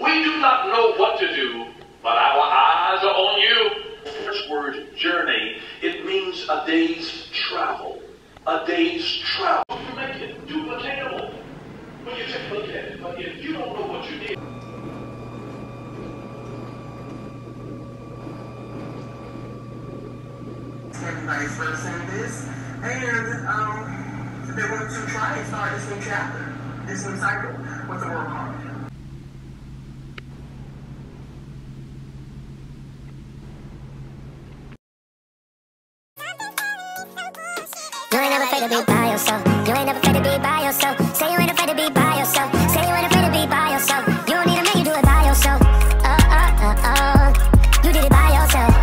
We do not know what to do, but our eyes are on you. The first word, journey, it means a day's travel. A day's travel. You make it duplicatable when you take a look at it. But if you don't know what you did, everybody's first in this, and they want to try and start this new chapter, this new cycle with the work hard. You ain't never afraid to be by yourself. You ain't never afraid to be by yourself. Say you ain't afraid to be by yourself. Say you ain't afraid to be by yourself. You don't need a man, you do it by yourself. You did it by yourself.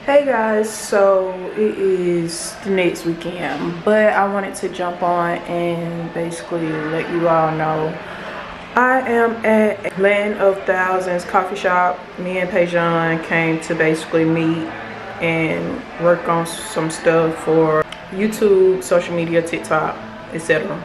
Hey guys, so it is the next weekend, but I wanted to jump on and basically let you all know I am at Land of Thousands coffee shop. Me and Payjon came to basically meet and work on some stuff for YouTube, social media, TikTok, etc.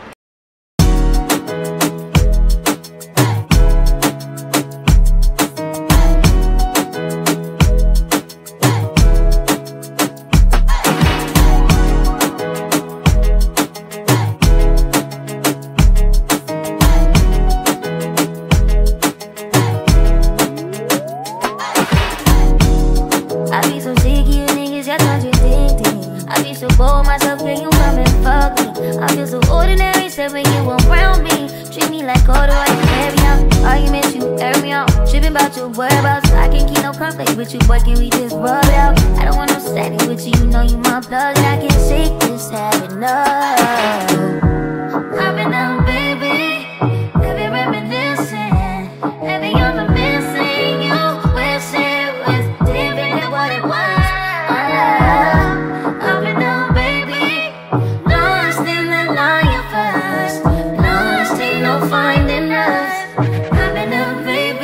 With you, boy, can we just rub it out? I don't want no steady with you, you know you my plug, and I can't shake this habit, no. I've been out, baby, heavy reminiscing, heavy on the missing you, wish it was different than what it was. I've been out, baby, lost in the lion first, lost in no finding us. I've been out, baby.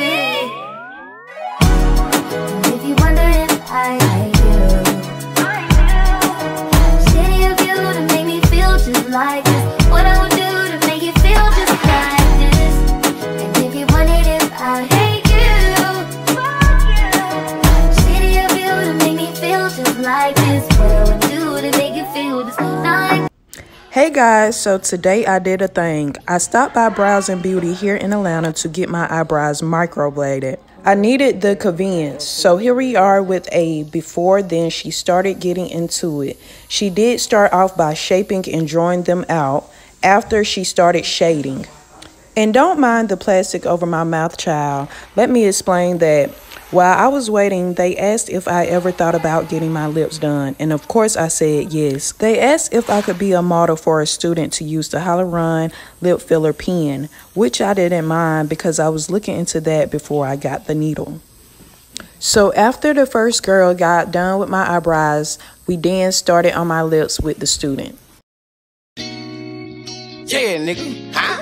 I hate you. City of you to make me feel just like this. What I would do to make you feel just like this. And if you wanted it, I hate you. City of you to make me feel just like this. What I would do to make you feel just like. Hey guys, so today I did a thing. I stopped by Browsing Beauty here in Atlanta to get my eyebrows microbladed. I needed the convenience, so here we are with a before. Then she started getting into it. She did start off by shaping and drawing them out after she started shading. And don't mind the plastic over my mouth, child. Let me explain that. While I was waiting, they asked if I ever thought about getting my lips done. And of course I said yes. They asked if I could be a model for a student to use the Hyaluron lip filler pen, which I didn't mind because I was looking into that before I got the needle. So after the first girl got done with my eyebrows, we then started on my lips with the student. Yeah, nigga. Huh?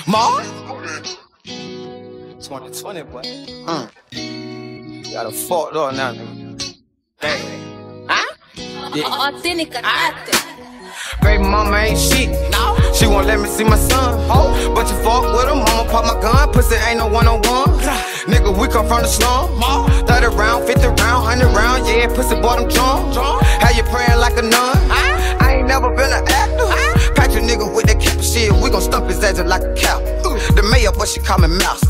Ma? 2020, boy. Got a fucked up now, nigga. Damn. Huh? Yeah. Authentic. Baby mama ain't shit. No. She won't let me see my son. Oh. But you fuck with her, mama pop my gun. Pussy ain't no one-on-one. Nigga, we come from the slum. 30 round, 50 round, 100 round. Yeah, pussy boy, them drunk. How you praying like a nun? I ain't never been an actor. Patch a nigga with that cap shit. We gon' stump his ass like a cow. The mayor, but she call me mouse.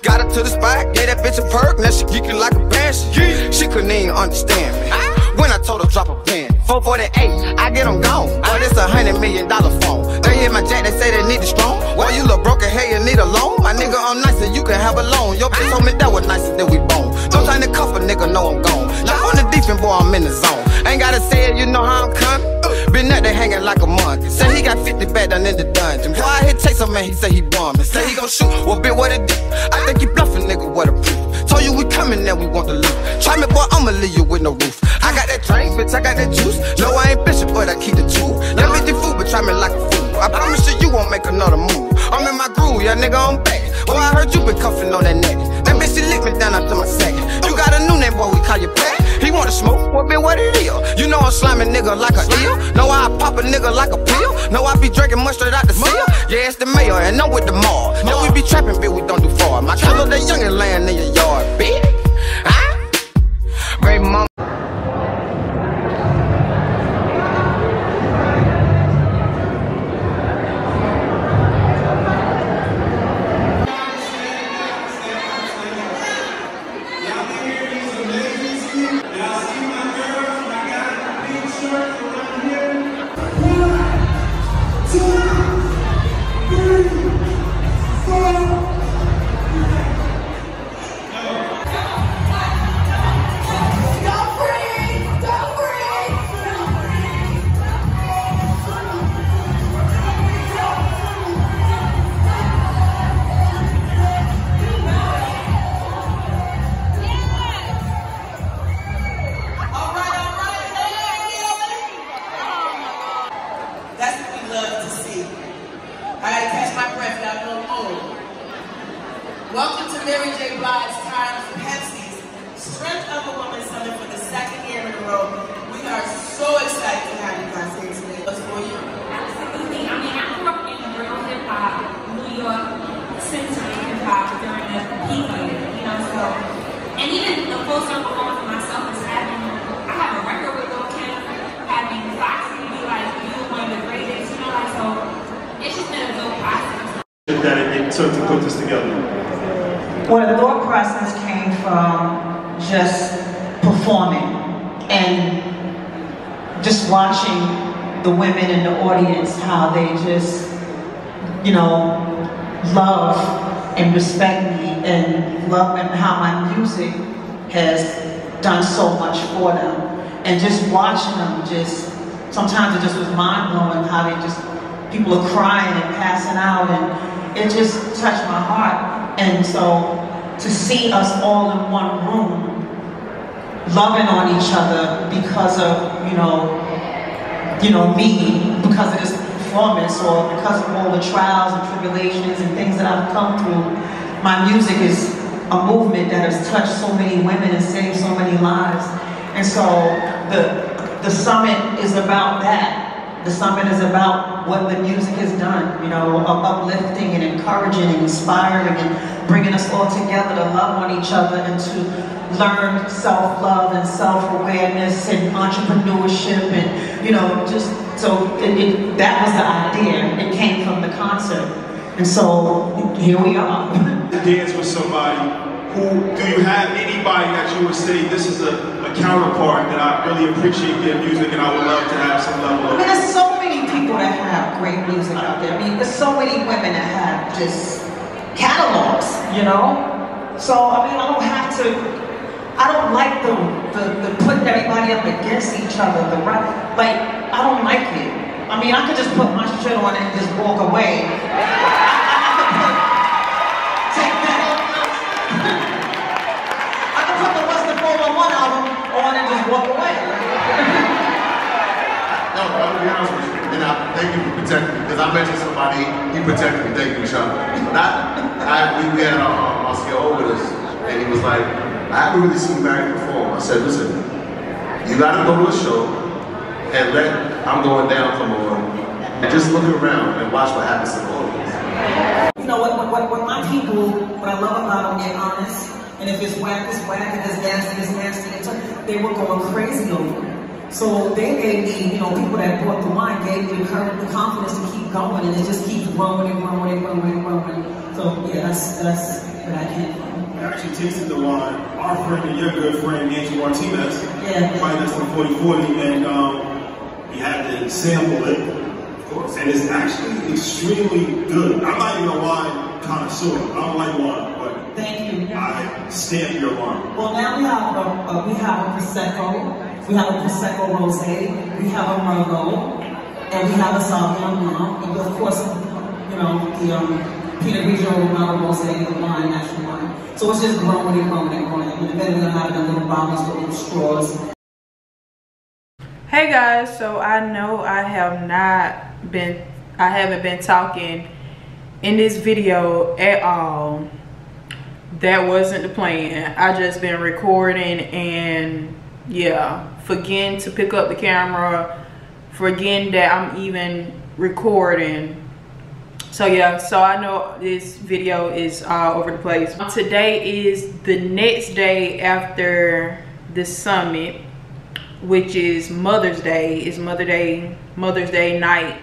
Got her to the spot, gave that bitch a perk. Now she geeking like a banshee. She couldn't even understand me when I told her drop a pen. 448, I get them gone. But it's $100 million phone. They hit my jack, they say they need it strong. Why you look broken, hey, you need a loan? My nigga, I'm nicer, you can have a loan. Your bitch told me that was nicer than we bone. No time to cuff a nigga, know I'm gone. Jump on the defense, boy, I'm in the zone. Ain't gotta say it, you know how I'm coming. Been out there hanging like a monkey. Said he got 50 back down in the dungeon. Boy, I hit chase him, man, he say he bombing. Say he gon' shoot, well, bitch, what it do? I think he bluffing, nigga, what a proof. Told you we coming, now we want to loot. Try me, boy, I'ma leave you with no roof. I got that drink, bitch, I got that juice. No, I ain't bishop, but I keep the truth. That bitch the food, but try me like a fool. I promise you, you won't make another move. I'm in my groove, yeah, nigga, I'm back. Boy, I heard you been cuffing on that neck. That bitch, she licked me down up to my sack. You got a new name, boy, we call you Pat. He wanna smoke, well, bitch, what it is? You know I'm slamming nigga like a eel. Know I pop a nigga like a pill. Know I be drinking mustard out the seal. Yeah, it's the mayor, and I'm with the mall. Know we be trapping, bitch, we don't do far. My color, the youngin' laying in your yard, bitch. Huh? Baby mama. Welcome to Mary J. Blige's Times Pepsi's Strength of a Woman+Sunday for the second year in a row. We are so excited to have you guys here today. What's for you? Absolutely. I mean, I grew up in real hip-hop, New York, sensory hip-hop during the peak of it, you know, so. And even the full circle moment for myself is having, I have a record with Lil Kim, having Foxy be like, you were one of the greatest, you know, like, so it's just been a dope process. That it took to put this together? Well, the thought process came from just performing and just watching the women in the audience, how they just, you know, love and respect me and love and how my music has done so much for them. And just watching them sometimes it just was mind-blowing how they just, people are crying and passing out, and it just touched my heart. And so to see us all in one room, loving on each other because of, you know, me, because of this performance, or because of all the trials and tribulations and things that I've come through, my music is a movement that has touched so many women and saved so many lives. And so the summit is about that. The summit is about what the music has done, you know, of uplifting and encouraging and inspiring and bringing us all together to love on each other and to learn self-love and self-awareness and entrepreneurship and, you know, just, so that was the idea. It came from the concert. And so here we are. Dance with somebody who, do you have anybody that you would say this is a counterpart that I really appreciate their music and I would love to have some level of? I mean, there's so many people that have great music out there. I mean, there's so many women that have just catalogs, you know? So, I mean, I don't like the putting everybody up against each other, like, I don't like it. I mean, I could just put my shit on and just walk away. On and just walk away. No, I'll be honest with you, and I thank you for protected me. Because I mentioned somebody, he protected me. Thank you, Sean. But we had our scale with us, and he was like, I haven't really seen Mary perform. I said, listen, you gotta go to a show and let I'm Going Down come on, and just look around and watch what happens to the audience. You know, what my people, what I love about them, they're honest. And if it's whack, it's whack. If it's nasty, it's nasty. They were going crazy over it. So they gave me, you know, people that bought the wine gave me the courage, the confidence to keep going, and it just keeps growing and growing and growing and growing. So yeah, that's what I came from. I actually tasted the wine. Our friend and your good friend, Nancy Martinez, right next to 4040, and he had to sample it, of course, and it's actually extremely good. I'm not even a wine connoisseur. I don't like wine, but thank you. I stamp your wine. Well, now we have a Prosecco, we have a Prosecco Rosé, we have a Merlot, and we have a Sauvignon Blanc, and of course, you know, the Pinot Grigio Romano Rosé, the wine, natural wine. So it's just growing and growing and growing. And then we're gonna have it in little bottles with little straws. Hey guys, so I know I haven't been talking in this video at all. That wasn't the plan. I just been recording and yeah, forgetting to pick up the camera, forgetting that I'm even recording. So yeah, so I know this video is all over the place. Today is the next day after the summit, which is Mother's Day. It's Mother's Day night.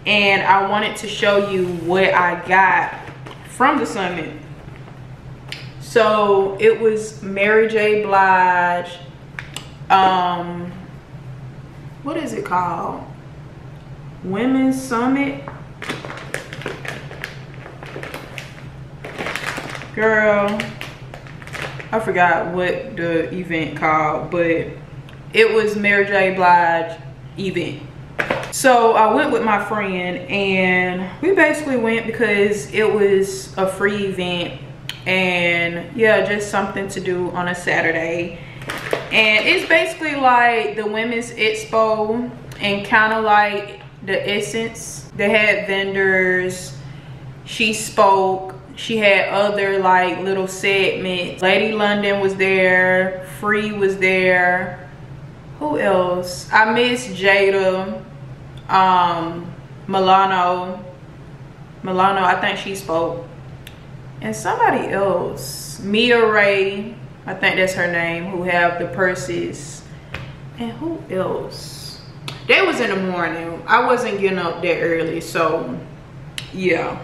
And I wanted to show you what I got from the summit. So it was Mary J. Blige, what is it called? Women's Summit? Girl, I forgot what the event called, but it was Mary J. Blige event. So I went with my friend and we basically went because it was a free event and yeah, just something to do on a Saturday. And it's basically like the Women's Expo and kind of like the Essence. They had vendors, she spoke, she had other like little segments. Lady London was there, Free was there. Who else? I miss Jada, Milano, I think she spoke. And somebody else, Mia Ray, I think that's her name, who have the purses. And who else? That was in the morning. I wasn't getting up that early, so yeah.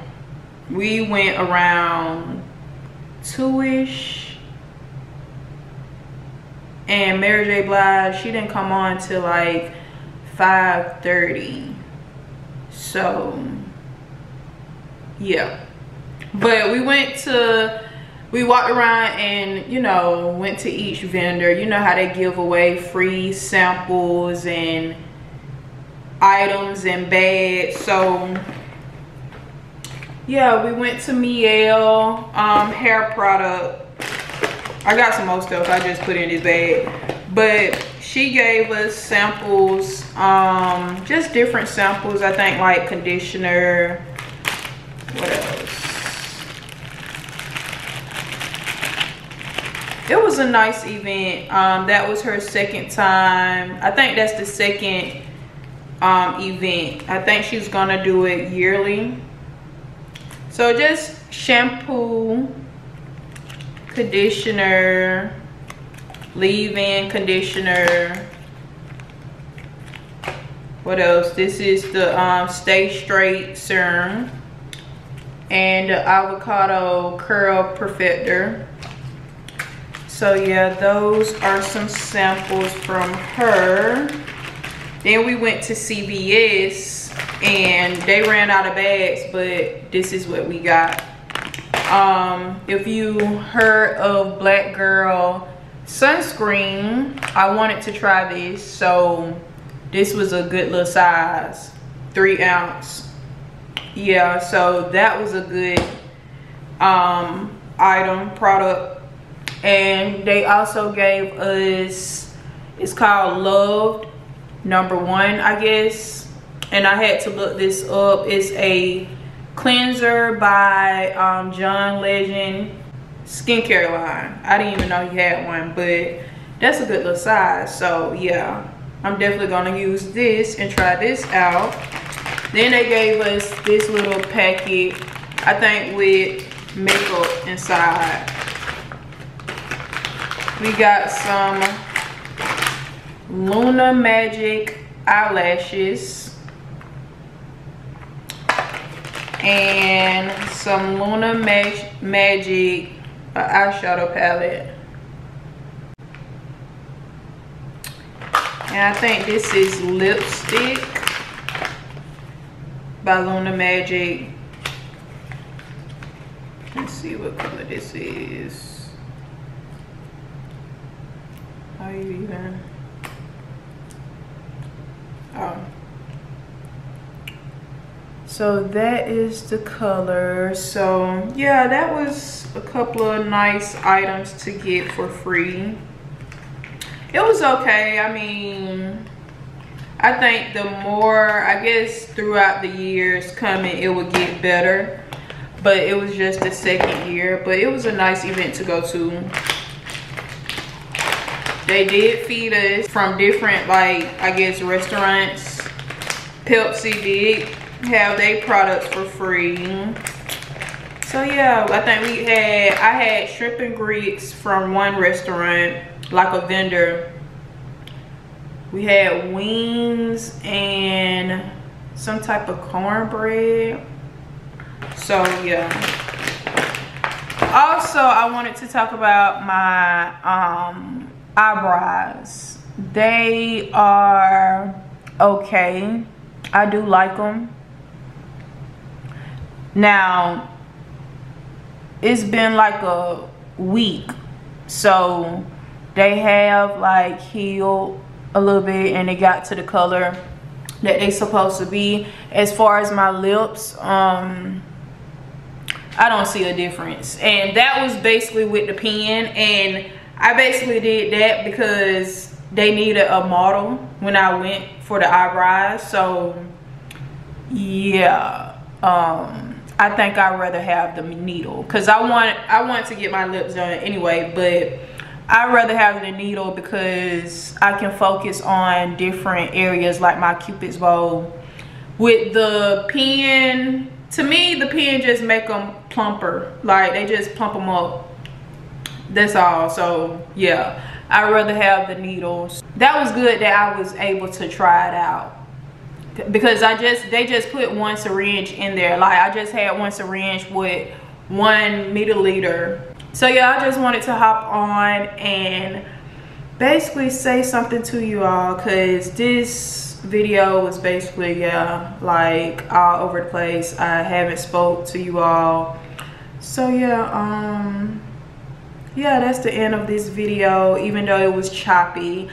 We went around 2-ish. And Mary J. Blige, she didn't come on till like 5:30. So yeah. But we walked around and, you know, went to each vendor. You know how they give away free samples and items and bags. So yeah, we went to Mielle hair product. I got some more stuff I just put in this bag, but she gave us samples, just different samples. I think like conditioner. What else? It was a nice event. That was her second time. I think that's the second event. I think she's gonna do it yearly. So just shampoo, conditioner, leave-in conditioner. What else? This is the Stay Straight serum and the avocado curl perfector. So yeah, those are some samples from her. Then we went to CVS and they ran out of bags, but this is what we got. If you heard of Black Girl sunscreen, I wanted to try this, so this was a good little size, 3 ounce. Yeah, so that was a good item, product. And they also gave us, it's called Loved #1, I guess. and I had to look this up. It's a cleanser by John Legend skincare line. I didn't even know he had one, but that's a good little size. So yeah, I'm definitely gonna use this and try this out. Then they gave us this little packet, I think with makeup inside. We got some Luna Magic eyelashes and some Luna Magic eyeshadow palette. And I think this is lipstick by Luna Magic. Let's see what color this is. How you even? Oh. So that is the color. So yeah, that was a couple of nice items to get for free. It was okay. I mean, I think the more, I guess throughout the years coming, it would get better. But it was just the second year. But it was a nice event to go to. They did feed us from different, like, I guess, restaurants. Pepsi did have their products for free. So yeah, I think I had shrimp and grits from one restaurant, like a vendor. We had wings and some type of cornbread. So yeah. Also, I wanted to talk about my eyebrows. They are okay. I do like them. Now, it's been like a week, so they have like healed a little bit and they got to the color that they supposed to be. As far as my lips, I don't see a difference, and that was basically with the pen. And I basically did that because they needed a model when I went for the eyebrows. So yeah, I think I'd rather have the needle, because I want to get my lips done anyway, but I'd rather have the needle because I can focus on different areas like my Cupid's bow. With the pen, to me, the pen just make them plumper. Like, they just plump them up. That's all. So yeah, I'd rather have the needles. That was good that I was able to try it out, because they just put one syringe in there. Like, I just had one syringe with 1 milliliter. So yeah, I just wanted to hop on and basically say something to you all, because this video was basically, yeah, like all over the place. I haven't spoke to you all. So yeah, yeah, that's the end of this video. Even though it was choppy,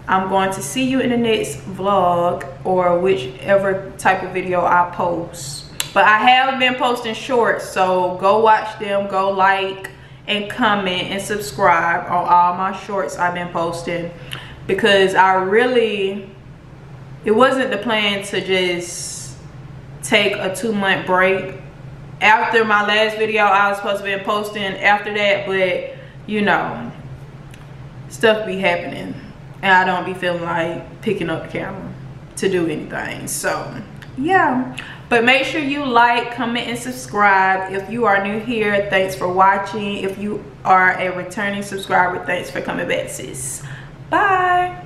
I'm going to see you in the next vlog or whichever type of video I post. But I have been posting shorts, so go watch them, go like and comment and subscribe on all my shorts I've been posting, because it wasn't the plan to just take a 2-month break. After my last video, I was supposed to be posting after that, but you know, stuff be happening and I don't be feeling like picking up the camera to do anything. So yeah, but make sure you like, comment, and subscribe. If you are new here, thanks for watching. If you are a returning subscriber, thanks for coming back, sis. Bye.